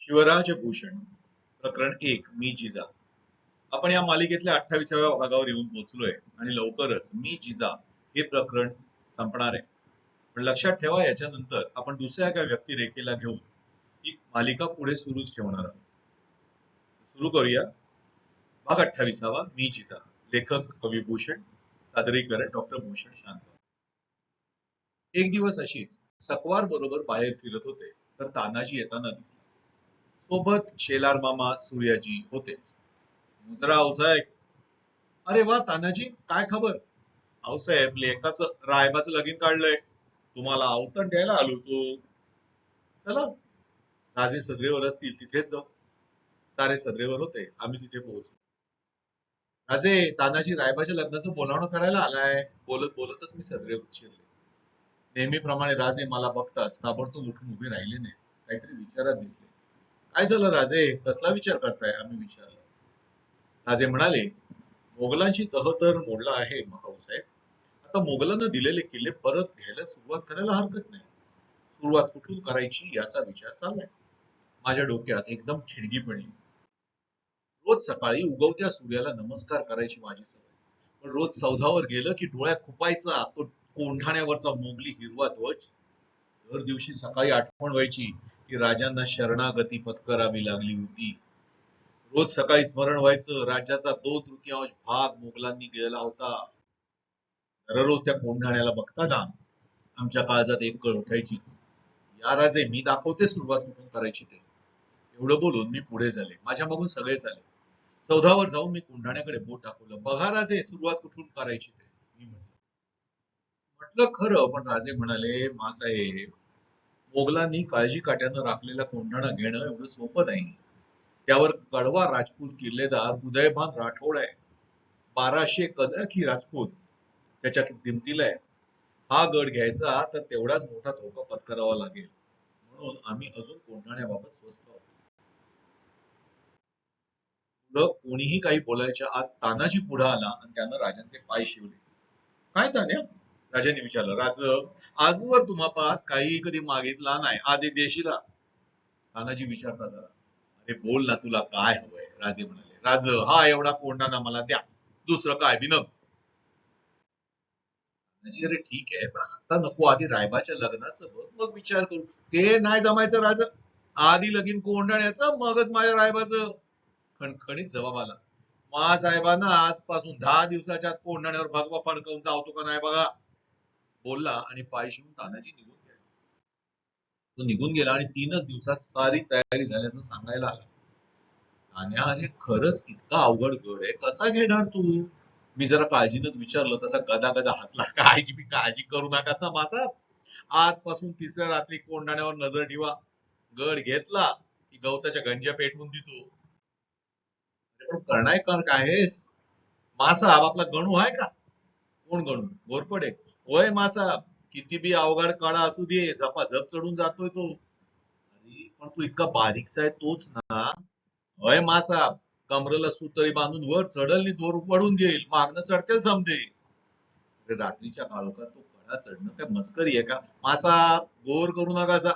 शिवराज भूषण प्रकरण 1 मी जिजा. आपण या मालिकेतल्या 28व्या भागावर येऊन पोहोचलोय आणि लवकरच मी जिजा हे प्रकरण संपणार आहे. पण लक्षात ठेवा याच्यानंतर आपण दुसऱ्या एका व्यक्तिरेखेला घेऊन ही मालिका पुढे सुरूच ठेवणार आहोत. सुरू करूया. भाग 28वा मी जिजा. लेखक कवी भूषण, सादरीकरण डॉक्टर भूषण शांत. एक दिवस अशीच सकवार बरोबर बाहेर फिरत होते तर तानाजी येताना दिसला. सोबत शेलार मामा सूर्याजी होतेच. मुद्रा आऊसाहेब. अरे वा तानाजी, काय खबर? आऊसाहेब, लेकाचं रायबाचं लगीन काढलंय. तुम्हाला आवतण द्यायला आलो तो. चला, राजे सदरेवर असतील तिथेच जाऊ. सारे सदरेवर होते, आम्ही तिथे पोहोचलो. राजे, तानाजी रायबाच्या लग्नाचं बोलावणं करायला आलाय. बोलत बोलतच मी सदरेवर शिरले. नेहमीप्रमाणे राजे मला बघताच ताबडतोब उठून उभे राहिले नाही. काहीतरी विचारात दिसले. काय झालं राजे, कसला विचार करताय? आम्ही विचारलं. राजे म्हणाले, मोगलांची तह तर मोडला आहे भाऊसाहेब. आता मोगलांना दिलेले किल्ले परत घ्यायला सुरुवात करायला हरकत नाही. सुरुवात कुठून करायची याचा विचार चाललाय. माझ्या डोक्यात एकदम खिडगी पडली. रोज सकाळी उगवत्या सूर्याला नमस्कार करायची माझी सवय. पण रोज सौधावर गेलं की डोळ्यात खुपायचा तो कोंढाण्यावरचा मोगली हिरवा ध्वज. दर दिवशी सकाळी आठवण व्हायची की राजांना शरणागती पत्करावी लागली होती. रोज सकाळी स्मरण व्हायचं राज्याचा 2/3 भाग मोगलांनी गेला होता. दररोज त्या कोंढाण्याला बघताना आमच्या काळजात एक कळ उठायचीच. या राजे, मी दाखवते सुरुवात कुठून करायची ते. एवढं बोलून मी पुढे झाले. माझ्या मागून सगळे झाले. सौधावर जाऊन मी कोंढाण्याकडे बोट दाखवलं. बघा राजे, सुरुवात कुठून करायची ते, मी म्हटलं. म्हटलं खरं, पण राजे म्हणाले, मासाहेब, मोगलांनी काळजी काट्यानं राखलेला कोंढाणा घेणं एवढं सोपं नाही. त्यावर कडवा राजपूत किल्लेदार उदयभान राठोड आहे. 1200 कझाकी राजपूत त्याच्या दिमतीला आहे. हा गड घ्यायचा तर तेवढाच मोठा धोका पत्करावा लागेल. म्हणून आम्ही अजून कोंढाण्याबाबत स्वस्त आहोत. पुढं कोणीही काही बोलायच्या आत तानाजी पुढे आला आणि त्यानं राजांचे पाय शिवले. काय तान्या? राजांनी विचारलं. आजवर तुम्हापास काही कधी मागितला नाही, आज एक देशीला. तानाजी विचारता जरा. अरे बोल ना, तुला काय हवंय? राजे म्हणाले. हा एवढा कोंढाणा मला द्या, दुसरं काय बिनग. म्हणजे अरे ठीक आहे, पण आता नको, आधी रायबाच्या लग्नाचं बघ, मग विचार करू. ते नाही जमायचं राज. आधी लगीन कोंढाण्याचं, मगच माझ्या रायबाचं. खणखणीत जबाब आला. साहेबांना आजपासून 10 दिवसाच्या आत कोंढाण्यावर भगवा फडकवून धावतो का नाही बघा. बोलला आणि पाय शिवून तानाजी निघून गेला. तो निघून गेला आणि 3च दिवसात सारी तयारी झाल्याचं सांगायला आला. तान्या, अरे खरंच इतका अवघड गड आहे, कसा घेणार तू? मी जरा काळजीनच विचारलं. तसा गदा गदा हसला. काळजी करू नका मासा. आजपासून तिसऱ्या रात्री कोंढाण्यावर नजर ठेवा. गड घेतला की गवताच्या गंज्या पेटवून देतो. अरे पण करणाय कर काय आहेस? मासाब आपला गणू आहे का? कोण गणू? घोरपडे? होय मासाब, किती बी अवघड काळा असू दे, झपाझप चढून जातोय तो. अरे पण तू इतका बारीकसा आहे तोच ना? होय मासाब, कमरेला सुतळी बांधून वर चढल आणि दोर पडून घेईल, मागणं चढतील समजे. रात्रीच्या काळोखात तो कडा चढणं काय मस्करी आहे का? मासा गोर करू नका असा.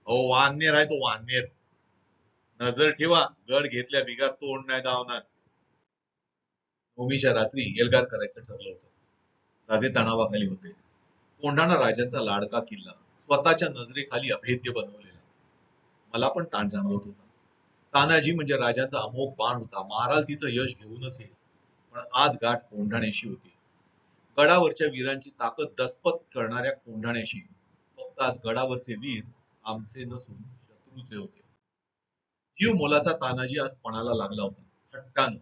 हो वाननेर आहे तो, वाननेर. नजर ठेवा, गड घेतल्या बिगार तोंड नाही धावणार. नवमीच्या रात्री एल्गार करायचं ठरलं होतं. राजे तणावाखाली होते. कोंढाणा राजांचा लाडका किल्ला, स्वतःच्या नजरेखाली अभेद्य बनवलेला. मला पण ताण जाणवत होता. तानाजी म्हणजे राजाचा अमोघ बाण होता, माराल तिथं यश घेऊनच येईल. पण आज गाठ कोंढाण्याशी होती. गडावरच्या वीरांची ताकद दस्पत करणाऱ्या कोंढाण्याशी. फक्त आज गडावरचे वीर आमचे नसून शत्रूचे होते. जीव मोलाचा तानाजी आज पणाला लागला होता, हट्टानं.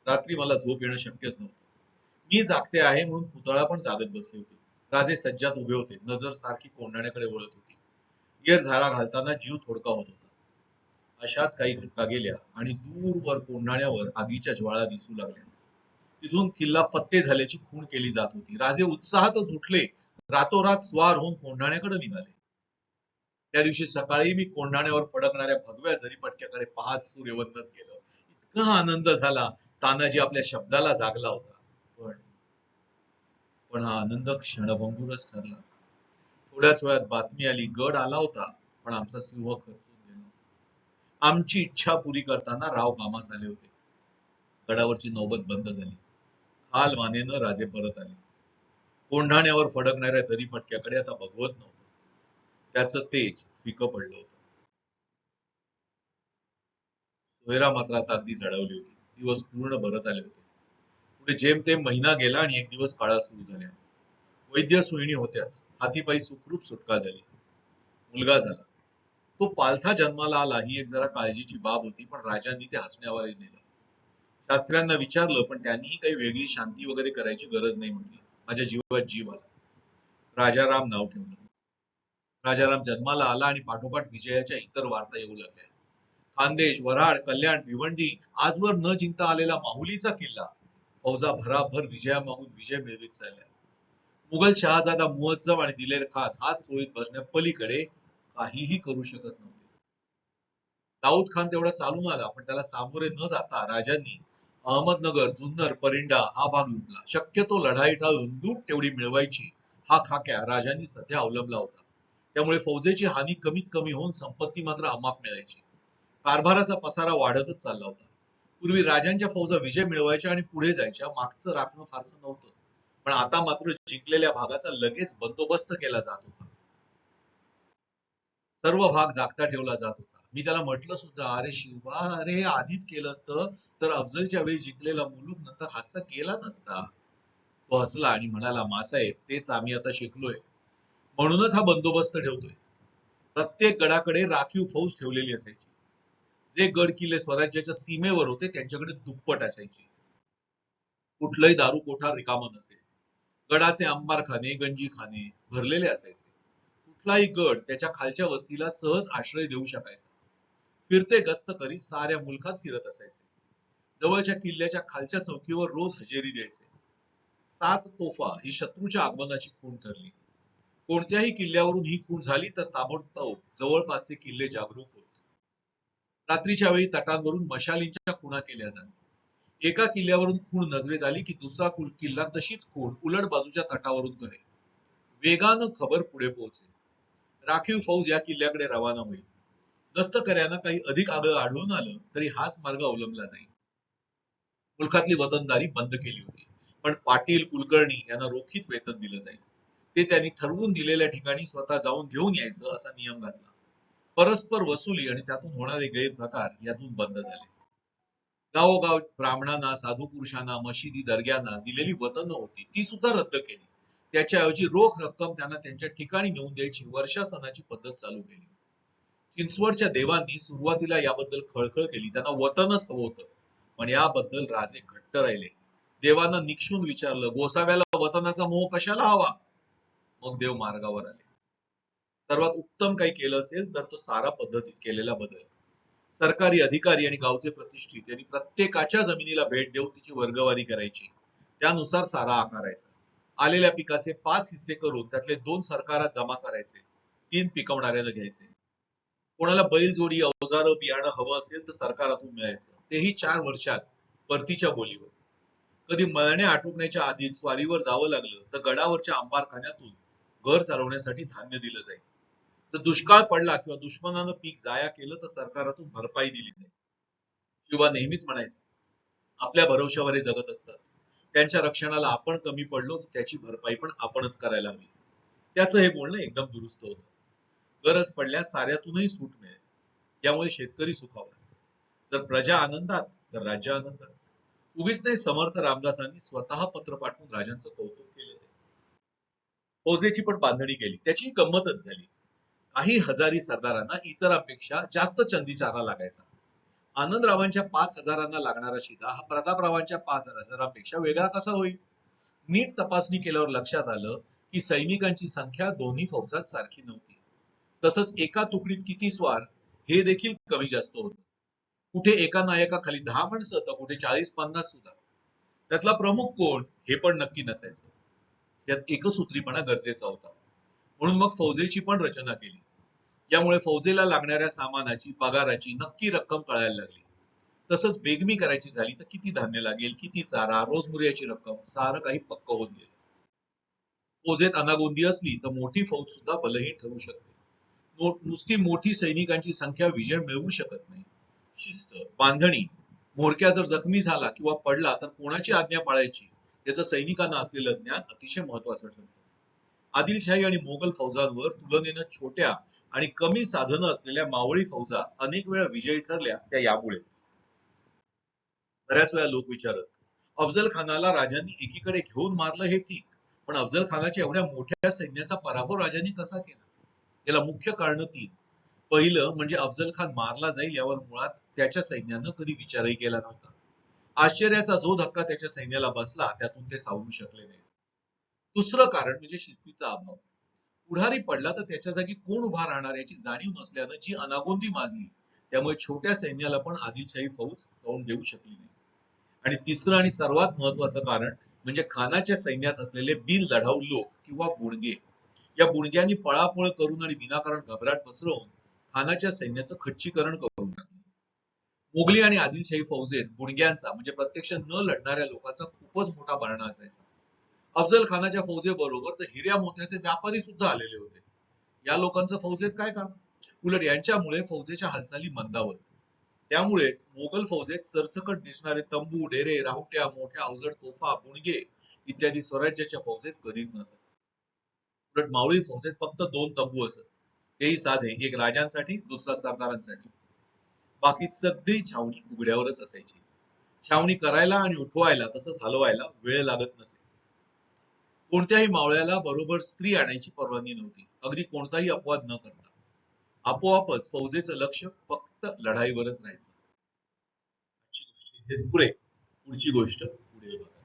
रात्री मला झोप येणं शक्यच नव्हतं. मी जागते आहे म्हणून पुतळा पण जागत बसले होते. राजे सज्जात उभे होते, नजर सारखी कोंढाण्याकडे वळत होती. येर झारा घालताना जीव थोडका होत होता. अशाच काही घटना गेल्या आणि दूरवर कोंढाण्यावर आगीच्या ज्वाळा दिसू लागल्या. तिथून किल्ला फत्ते झाल्याची खूण केली जात होती. राजे उत्साहातच उठले, रातोरात स्वार होऊन कोंढाण्याकडे निघाले. त्या दिवशी सकाळी मी कोंढाण्यावर फडकणाऱ्या भगव्या जरीपटक्याकडे पाहत सूर्यवंदन केलं. इतका आनंद झाला, तानाजी आपल्या शब्दाला जागला होता. पण पण हा आनंद क्षणभंगूरच ठरला. थोड्याच वेळात बातमी आली, गड आला होता, पण आमचा सिंह खचून गेला. आमची इच्छा पुरी करताना राव कामास आले होते. गडावरची नौबत बंद झाली. हाल मानेनं राजे परत आले. कोंढाण्यावर फडकणाऱ्या जरी फटक्याकडे आता बघवत नव्हतं. त्याचं तेज फिकं पडलं होतं. सोयरा मात्र आता अगदी जळवली होती. दिवस पूर्ण भरत आले होते. पुढे जेमतेम महिना गेला आणि एक दिवस काळा सुरू झाल्या. वैद्य सुईणी होत्याच. हातीपायी सुखरूप सुटका झाली. मुलगा झाला. तो पालथा जन्माला आला ही एक जरा काळजीची बाब होती, पण राजांनी ते हसण्यावारे नेलं. शास्त्र्यांना विचारलं, पण त्यांनीही काही वेगळी शांती वगैरे करायची गरज नाही म्हटली. माझ्या जीवात जीव आला. राजाराम नाव ठेवलं. राजाराम जन्माला आला आणि पाठोपाठ विजयाच्या इतर वार्ता येऊ लागल्या. खानदेश, वऱ्हाड, कल्याण, भिवंडी आजवर न जिंकता आलेला माहुलीचा किल्ला फौजा भराभर विजयामागून विजय मिळवित चालल्या. मुघल शहाजादा मुअज्जम आणि दिलेर खान हात चोळीत बसण्या पलीकडे काहीही करू शकत नव्हते. दाऊद खान तेवढा चालून आला, पण त्याला सामोरे न जाता राजांनी अहमदनगर, जुन्नर, परिंडा हा भाग लुटला. शक्यतो लढाई टाळून लूट तेवढी मिळवायची हा खाक्या राजांनी सध्या अवलंबला होता. त्यामुळे फौजेची हानी कमीत कमी होऊन संपत्ती मात्र अमाप मिळायची. कारभाराचा पसारा वाढतच चालला होता. पूर्वी राजांच्या फौजा विजय मिळवायच्या आणि पुढे जायच्या, मागचं राखणं फारसं नव्हतं. पण आता मात्र जिंकलेल्या भागाचा लगेच बंदोबस्त केला जात होता. सर्व भाग जागता ठेवला जात होता. मी त्याला म्हटलं सुद्धा, अरे शिवा, अरे आधीच केलं असतं तर अफजलच्या वेळी जिंकलेला मुलूक नंतर हातचा केला नसता. तो हसला आणि म्हणाला, मासाहेब, तेच आम्ही आता शिकलोय. म्हणूनच हा बंदोबस्त ठेवतोय. प्रत्येक गडाकडे राखीव फौज ठेवलेली असायची. जे गड किल्ले स्वराज्याच्या सीमेवर होते त्यांच्याकडे दुप्पट असायची. कुठलंही दारू कोठा रिकामा नसे. गडाचे अंबारखाने, गंजीखाने भरलेले असायचे. कुठलाही गड त्याच्या खालच्या वस्तीला सहज आश्रय देऊ शकायचा. फिरते गस्त करीत साऱ्या मुलखात फिरत असायचे. जवळच्या किल्ल्याच्या खालच्या चौकीवर रोज हजेरी द्यायचे. 7 तोफा ही शत्रूच्या आगमनाची खूण ठरली. कोणत्याही किल्ल्यावरून ही खूण झाली तर ताबडतोब जवळपासचे किल्ले जागरूक होत. रात्रीच्या वेळी तटांवरून मशालींच्या खुणा केल्या जात. एका किल्ल्यावरून खूण नजरेत आली की दुसरा किल्ला तशीच खूण उलट बाजूच्या तटावरून करे. वेगानं खबर पुढे पोहोचे. राखीव फौज या किल्ल्याकडे रवाना होईल. गस्तकऱ्यांना काही अधिक आगळं आढळून आलं तरी हाच मार्ग अवलंबला जाईल. मुलखातली वतनदारी बंद केली होती. पण पाटील, कुलकर्णी यांना रोखीत वेतन दिलं जाईल. ते त्यांनी ठरवून दिलेल्या ठिकाणी स्वतः जाऊन घेऊन यायचं असा नियम घातला. परस्पर वसुली आणि त्यातून होणारे गैरप्रकार यातून बंद झाले. गावोगाव ब्राह्मणांना, साधू पुरुषांना, मशिदी, दर्ग्यांना दिलेली वतनं होती ती सुद्धा रद्द केली. त्याच्याऐवजी रोख रक्कम त्यांना त्यांच्या ठिकाणी नेऊन द्यायची वर्षासनाची पद्धत चालू केली. चिंचवडच्या देवांनी सुरुवातीला याबद्दल खळखळ केली. त्यांना वतनच हवं होतं. पण याबद्दल राजे घट्ट राहिले. देवांना निक्षून विचारलं, गोसाव्याला वतनाचा मोह कशाला हवा? मग देव मार्गावर आले. सर्वात उत्तम काही केलं असेल तर तो सारा पद्धतीत केलेला बदल. सरकारी अधिकारी आणि गावचे प्रतिष्ठित यांनी प्रत्येकाच्या जमिनीला भेट देऊन तिची वर्गवारी करायची. त्यानुसार सारा आकारायचा. आलेल्या पिकाचे 5 हिस्से करून त्यातले 2 सरकारात जमा करायचे. 3 पिकवणाऱ्याला घ्यायचे. कोणाला बैलजोडी, अवजारं, बियाणं हवं असेल तर सरकारातून मिळायचं. तेही 4 वर्षात परतीच्या बोलीवर. कधी मळण्या आटोपण्याच्या आधी स्वारीवर जावं लागलं तर गडावरच्या अंबारखान्यातून घर चालवण्यासाठी धान्य दिलं जाईल. तर दुष्काळ पडला किंवा दुश्मनानं पीक जाया केलं तर सरकारातून भरपाई दिली जाईल. किंवा नेहमीच म्हणायचं, आपल्या भरवशावर हे जगत असतात. त्यांच्या रक्षणाला आपण कमी पडलो तर त्याची भरपाई पण आपणच करायला हवी. त्याचं हे बोलणं एकदम दुरुस्त होतं. गरज पडल्यास साऱ्यातूनही सूट मिळेल. यामुळे शेतकरी सुखावला. जर प्रजा आनंदात तर राज्य आनंदात. उगीच नाही समर्थ रामदासांनी स्वतः पत्र पाठवून राजांचं कौतुक केलं. फौजेची पण बांधणी केली. त्याची गंमतच झाली. काही हजारी सरदारांना इतरांपेक्षा जास्त चंदी चारा लागायचा. आनंदरावांच्या 5,000 लागणारा शिदा हा प्रतापरावांच्या 5,000पेक्षा वेगळा कसा होईल? नीट तपासणी केल्यावर लक्षात आलं की सैनिकांची संख्या दोन्ही फौजात सारखी नव्हती. तसंच एका तुकडीत किती स्वार हे देखील कमी जास्त होतं. कुठे एका नायकाखाली 10 माणसं तर कुठे 40-50 सुद्धा. त्यातला प्रमुख कोण हे पण नक्की नसायचं. यात एकसूत्रीपणा गरजेचा होता. म्हणून मग फौजेची पण रचना केली. यामुळे फौजेला लागणाऱ्या सामानाची, पगाराची नक्की रक्कम कळायला लागली. तसंच बेगमी करायची झाली तर किती धान्य लागेल, किती चारा, रोजमुर्याची रक्कम सारं काही पक्क होत गेलं. फौजेत अनागोंदी असली तर मोठी फौज सुद्धा बलहीन ठरू शकते. नुसती मोठी सैनिकांची संख्या विजय मिळवू शकत नाही. शिस्त, बांधणी. म्होरक्या जर जखमी झाला किंवा पडला तर कोणाची आज्ञा पाळायची याचं सैनिकांना असलेलं ज्ञान अतिशय महत्वाचं ठरतं. आदिलशाही आणि मोगल फौजांवर तुलनेनं छोट्या आणि कमी साधनं असलेल्या मावळी फौजा अनेक वेळा विजयी ठरल्या त्या यामुळेच. बऱ्याच वेळा लोक विचारत, अफजल खानाला राजांनी एकीकडे घेऊन मारलं हे ठीक, पण अफजल खानाच्या एवढ्या मोठ्या सैन्याचा पराभव राजांनी कसा केला? याला मुख्य कारण तीन. पहिलं म्हणजे अफजल खान मारला जाईल यावर मुळात त्याच्या सैन्यानं कधी विचारही केला नव्हता. आश्चर्याचा जो धक्का त्याच्या सैन्याला बसला त्यातून ते सावरू शकले नाही. दुसरं कारण म्हणजे शिस्तीचा अभाव. पुढारी पडला तर त्याच्या जागी कोण उभा राहणार याची जाणीव नसल्यानं जी अनागोंदी माजली, त्यामुळे छोट्या सैन्याला पण आदिलशाही फौज तोंड देऊ शकली नाही. आणि तिसरं आणि सर्वात महत्वाचं कारण म्हणजे खानाच्या सैन्यात असलेले बिन लढाऊ लोक किंवा बुडगे. या बुडग्यांनी पळापळ करून आणि विनाकारण घबराट पसरवून खानाच्या सैन्याचं खच्चीकरण करून टाकलं. मोगली आणि आदिलशाही फौजेत बुडग्यांचा म्हणजे प्रत्यक्ष न लढणाऱ्या लोकांचा खूपच मोठा भरणा असायचा. अफजल खानाच्या फौजेबरोबर तर हिऱ्या मोत्याचे व्यापारी सुद्धा आलेले होते. या लोकांचं फौजेत काय काम? उलट यांच्यामुळे फौजेच्या हालचाली मंदावत. त्यामुळेच मोगल फौजेत सरसकट दिसणारे तंबू, डेरे, राहुट्या, मोठ्या अवजड तोफा, बुणगे इत्यादी स्वराज्याच्या फौजेत कधीच नसत. उलट मावळी फौजेत फक्त दोन तंबू असत. तेही साधे, एक राजांसाठी, दुसरा सरदारांसाठी. बाकी सगळी छावणी उघड्यावरच असायची. छावणी करायला आणि उठवायला तसंच हलवायला वेळ लागत नसे. कोणत्याही मावळ्याला बरोबर स्त्री आणायची परवानगी नव्हती, अगदी कोणताही अपवाद न करता. आपोआपच फौजेचं लक्ष फक्त लढाईवरच राहायचं. आजची गोष्ट इथेच पुढे. पुढची गोष्ट पुढे बघा.